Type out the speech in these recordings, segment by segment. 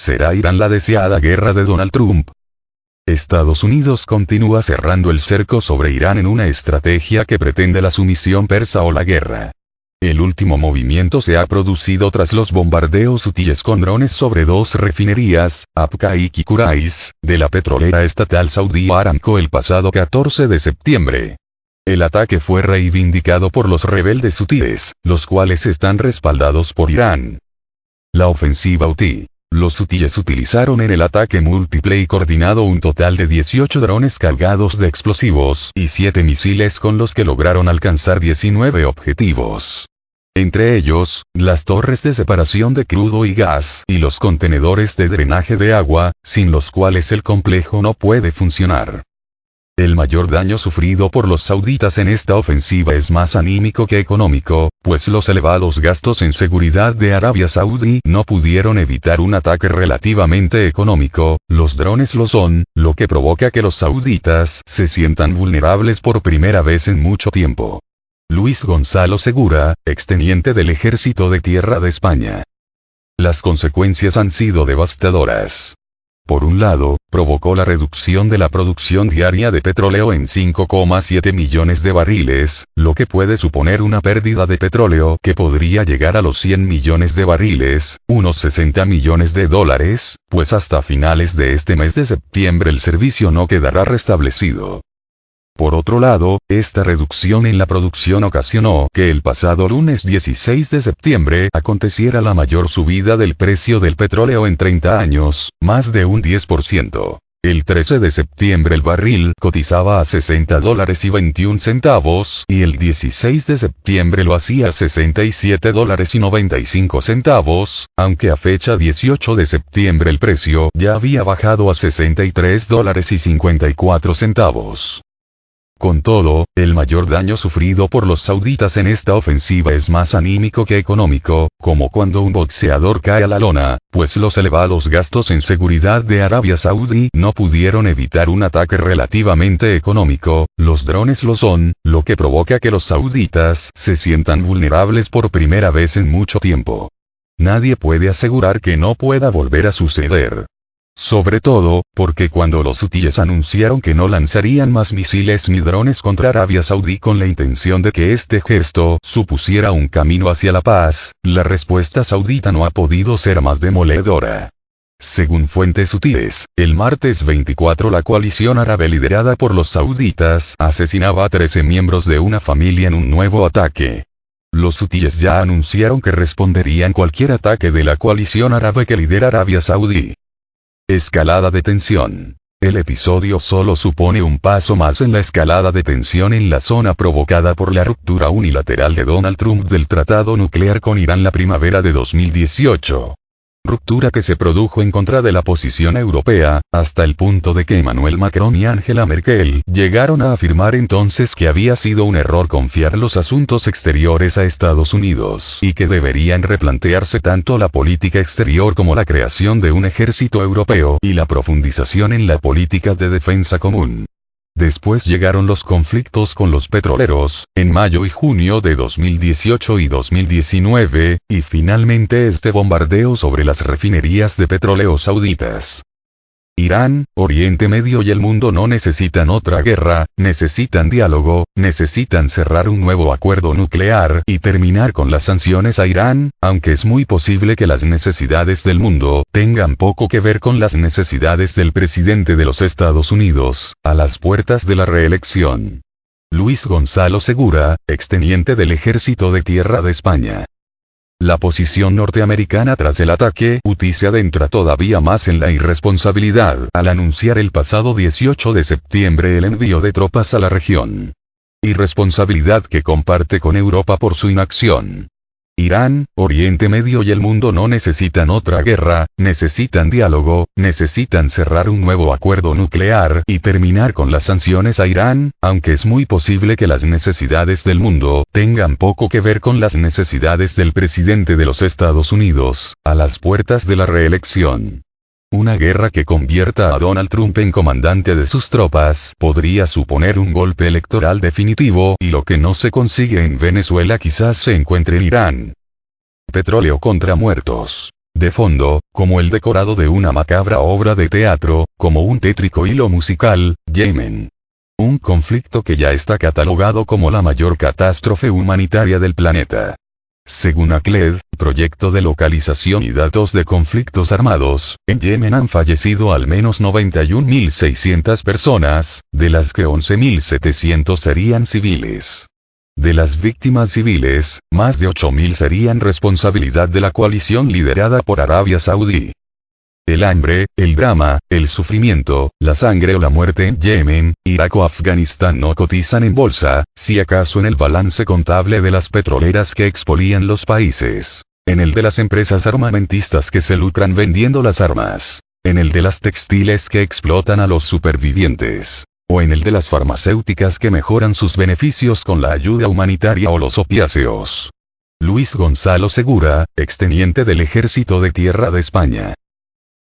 ¿Será Irán la deseada guerra de Donald Trump? Estados Unidos continúa cerrando el cerco sobre Irán en una estrategia que pretende la sumisión persa o la guerra. El último movimiento se ha producido tras los bombardeos hutíes con drones sobre dos refinerías, Abqa y Quraish, de la petrolera estatal saudí Aramco el pasado 14 de septiembre. El ataque fue reivindicado por los rebeldes hutíes, los cuales están respaldados por Irán. La ofensiva hutí. Los hutíes utilizaron en el ataque múltiple y coordinado un total de 18 drones cargados de explosivos y 7 misiles con los que lograron alcanzar 19 objetivos. Entre ellos, las torres de separación de crudo y gas y los contenedores de drenaje de agua, sin los cuales el complejo no puede funcionar. El mayor daño sufrido por los sauditas en esta ofensiva es más anímico que económico, pues los elevados gastos en seguridad de Arabia Saudí no pudieron evitar un ataque relativamente económico, los drones lo son, lo que provoca que los sauditas se sientan vulnerables por primera vez en mucho tiempo. Luis Gonzalo Segura, exteniente del Ejército de Tierra de España. Las consecuencias han sido devastadoras. Por un lado, provocó la reducción de la producción diaria de petróleo en 5,7 millones de barriles, lo que puede suponer una pérdida de petróleo que podría llegar a los 100 millones de barriles, unos 60 millones de dólares, pues hasta finales de este mes de septiembre el servicio no quedará restablecido. Por otro lado, esta reducción en la producción ocasionó que el pasado lunes 16 de septiembre aconteciera la mayor subida del precio del petróleo en 30 años, más de un 10%. El 13 de septiembre el barril cotizaba a $60.21 y el 16 de septiembre lo hacía a $67.95, aunque a fecha 18 de septiembre el precio ya había bajado a $63.54. Con todo, el mayor daño sufrido por los sauditas en esta ofensiva es más anímico que económico, como cuando un boxeador cae a la lona, pues los elevados gastos en seguridad de Arabia Saudí no pudieron evitar un ataque relativamente económico, los drones lo son, lo que provoca que los sauditas se sientan vulnerables por primera vez en mucho tiempo. Nadie puede asegurar que no pueda volver a suceder. Sobre todo, porque cuando los hutíes anunciaron que no lanzarían más misiles ni drones contra Arabia Saudí con la intención de que este gesto supusiera un camino hacia la paz, la respuesta saudita no ha podido ser más demoledora. Según fuentes hutíes, el martes 24 la coalición árabe liderada por los sauditas asesinaba a 13 miembros de una familia en un nuevo ataque. Los hutíes ya anunciaron que responderían cualquier ataque de la coalición árabe que lidera Arabia Saudí. Escalada de tensión. El episodio solo supone un paso más en la escalada de tensión en la zona provocada por la ruptura unilateral de Donald Trump del tratado nuclear con Irán la primavera de 2018. Ruptura que se produjo en contra de la posición europea, hasta el punto de que Emmanuel Macron y Angela Merkel llegaron a afirmar entonces que había sido un error confiar los asuntos exteriores a Estados Unidos y que deberían replantearse tanto la política exterior como la creación de un ejército europeo y la profundización en la política de defensa común. Después llegaron los conflictos con los petroleros, en mayo y junio de 2018 y 2019, y finalmente este bombardeo sobre las refinerías de petróleo sauditas. Irán, Oriente Medio y el mundo no necesitan otra guerra, necesitan diálogo, necesitan cerrar un nuevo acuerdo nuclear y terminar con las sanciones a Irán, aunque es muy posible que las necesidades del mundo tengan poco que ver con las necesidades del presidente de los Estados Unidos, a las puertas de la reelección. Luis Gonzalo Segura, exteniente del Ejército de Tierra de España. La posición norteamericana tras el ataque hutí se adentra todavía más en la irresponsabilidad al anunciar el pasado 18 de septiembre el envío de tropas a la región. Irresponsabilidad que comparte con Europa por su inacción. Irán, Oriente Medio y el mundo no necesitan otra guerra, necesitan diálogo, necesitan cerrar un nuevo acuerdo nuclear y terminar con las sanciones a Irán, aunque es muy posible que las necesidades del mundo tengan poco que ver con las necesidades del presidente de los Estados Unidos, a las puertas de la reelección. Una guerra que convierta a Donald Trump en comandante de sus tropas podría suponer un golpe electoral definitivo y lo que no se consigue en Venezuela quizás se encuentre en Irán. Petróleo contra muertos. de fondo, como el decorado de una macabra obra de teatro, como un tétrico hilo musical, Yemen. Un conflicto que ya está catalogado como la mayor catástrofe humanitaria del planeta. Según ACLED, Proyecto de Localización y Datos de Conflictos Armados, en Yemen han fallecido al menos 91.600 personas, de las que 11.700 serían civiles. De las víctimas civiles, más de 8.000 serían responsabilidad de la coalición liderada por Arabia Saudí. El hambre, el drama, el sufrimiento, la sangre o la muerte en Yemen, Irak o Afganistán no cotizan en bolsa, si acaso en el balance contable de las petroleras que expolian los países, en el de las empresas armamentistas que se lucran vendiendo las armas, en el de las textiles que explotan a los supervivientes, o en el de las farmacéuticas que mejoran sus beneficios con la ayuda humanitaria o los opiáceos. Luis Gonzalo Segura, exteniente del Ejército de Tierra de España.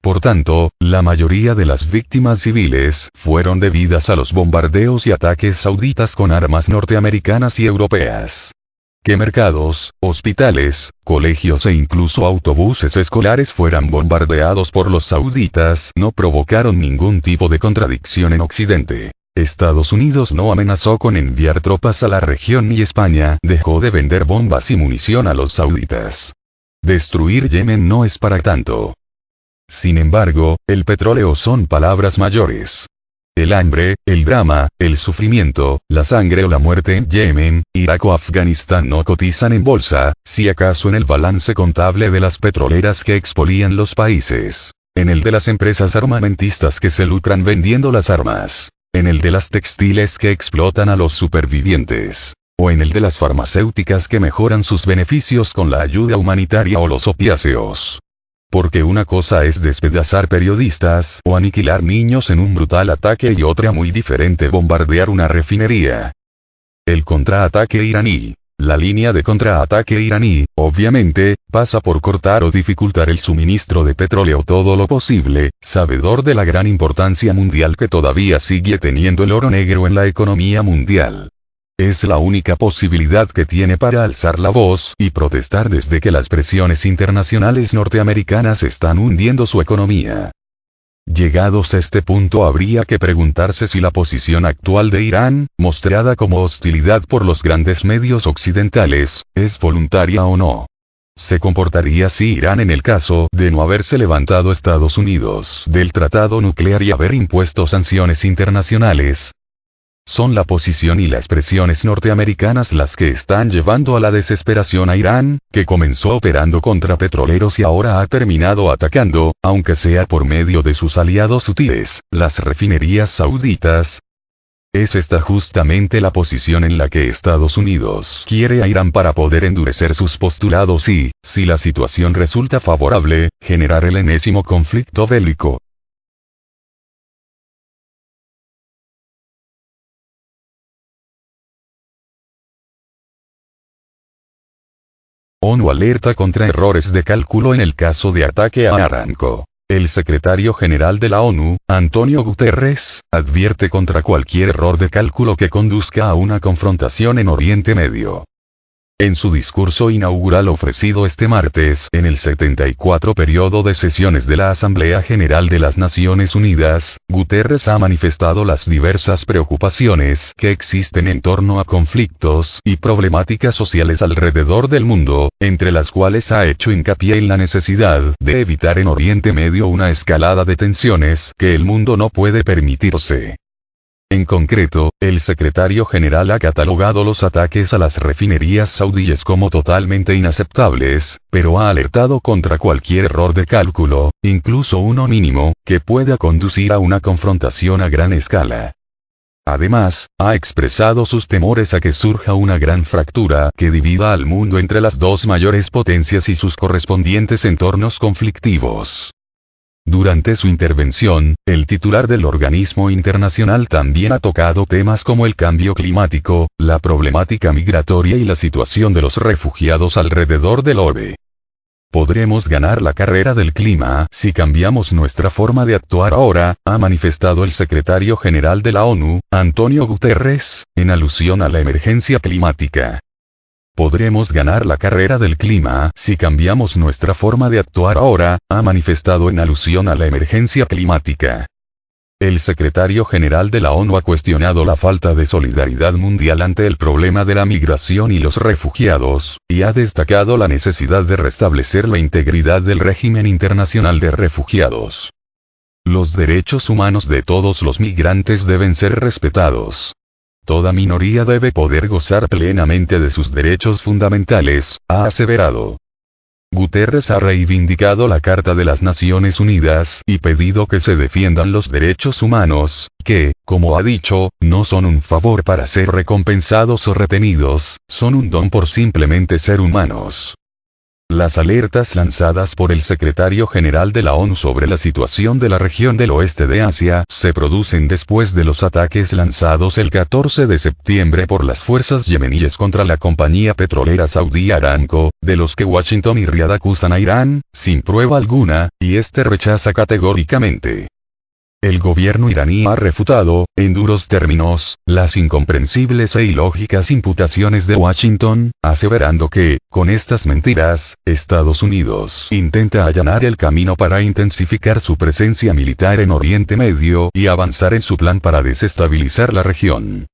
Por tanto, la mayoría de las víctimas civiles fueron debidas a los bombardeos y ataques sauditas con armas norteamericanas y europeas. Que mercados, hospitales, colegios e incluso autobuses escolares fueran bombardeados por los sauditas no provocaron ningún tipo de contradicción en Occidente. Estados Unidos no amenazó con enviar tropas a la región y España dejó de vender bombas y munición a los sauditas. Destruir Yemen no es para tanto. Sin embargo, el petróleo son palabras mayores. El hambre, el drama, el sufrimiento, la sangre o la muerte en Yemen, Irak o Afganistán no cotizan en bolsa, si acaso en el balance contable de las petroleras que expolian los países, en el de las empresas armamentistas que se lucran vendiendo las armas, en el de las textiles que explotan a los supervivientes, o en el de las farmacéuticas que mejoran sus beneficios con la ayuda humanitaria o los opiáceos. Porque una cosa es despedazar periodistas o aniquilar niños en un brutal ataque y otra muy diferente bombardear una refinería. El contraataque iraní. La línea de contraataque iraní, obviamente, pasa por cortar o dificultar el suministro de petróleo todo lo posible, sabedor de la gran importancia mundial que todavía sigue teniendo el oro negro en la economía mundial. Es la única posibilidad que tiene para alzar la voz y protestar desde que las presiones internacionales norteamericanas están hundiendo su economía. Llegados a este punto habría que preguntarse si la posición actual de Irán, mostrada como hostilidad por los grandes medios occidentales, es voluntaria o no. ¿Se comportaría así Irán en el caso de no haberse levantado Estados Unidos del tratado nuclear y haber impuesto sanciones internacionales? Son la posición y las presiones norteamericanas las que están llevando a la desesperación a Irán, que comenzó operando contra petroleros y ahora ha terminado atacando, aunque sea por medio de sus aliados sutiles, las refinerías sauditas. Es esta justamente la posición en la que Estados Unidos quiere a Irán para poder endurecer sus postulados y, si la situación resulta favorable, generar el enésimo conflicto bélico. ONU alerta contra errores de cálculo en el caso de ataque a Aramco. El secretario general de la ONU, Antonio Guterres, advierte contra cualquier error de cálculo que conduzca a una confrontación en Oriente Medio. En su discurso inaugural ofrecido este martes en el 74 periodo de sesiones de la Asamblea General de las Naciones Unidas, Guterres ha manifestado las diversas preocupaciones que existen en torno a conflictos y problemáticas sociales alrededor del mundo, entre las cuales ha hecho hincapié en la necesidad de evitar en Oriente Medio una escalada de tensiones que el mundo no puede permitirse. En concreto, el secretario general ha catalogado los ataques a las refinerías saudíes como totalmente inaceptables, pero ha alertado contra cualquier error de cálculo, incluso uno mínimo, que pueda conducir a una confrontación a gran escala. Además, ha expresado sus temores a que surja una gran fractura que divida al mundo entre las dos mayores potencias y sus correspondientes entornos conflictivos. Durante su intervención, el titular del organismo internacional también ha tocado temas como el cambio climático, la problemática migratoria y la situación de los refugiados alrededor del orbe. Podremos ganar la carrera del clima si cambiamos nuestra forma de actuar ahora, ha manifestado el secretario general de la ONU, Antonio Guterres, en alusión a la emergencia climática. podremos ganar la carrera del clima si cambiamos nuestra forma de actuar ahora, ha manifestado en alusión a la emergencia climática. El secretario general de la ONU ha cuestionado la falta de solidaridad mundial ante el problema de la migración y los refugiados, y ha destacado la necesidad de restablecer la integridad del régimen internacional de refugiados. Los derechos humanos de todos los migrantes deben ser respetados. Toda minoría debe poder gozar plenamente de sus derechos fundamentales, ha aseverado. Guterres ha reivindicado la Carta de las Naciones Unidas y pedido que se defiendan los derechos humanos, que, como ha dicho, no son un favor para ser recompensados o retenidos, son un don por simplemente ser humanos. Las alertas lanzadas por el secretario general de la ONU sobre la situación de la región del oeste de Asia se producen después de los ataques lanzados el 14 de septiembre por las fuerzas yemeníes contra la compañía petrolera saudí Aramco, de los que Washington y Riad acusan a Irán, sin prueba alguna, y este rechaza categóricamente. El gobierno iraní ha refutado, en duros términos, las incomprensibles e ilógicas imputaciones de Washington, aseverando que, con estas mentiras, Estados Unidos intenta allanar el camino para intensificar su presencia militar en Oriente Medio y avanzar en su plan para desestabilizar la región.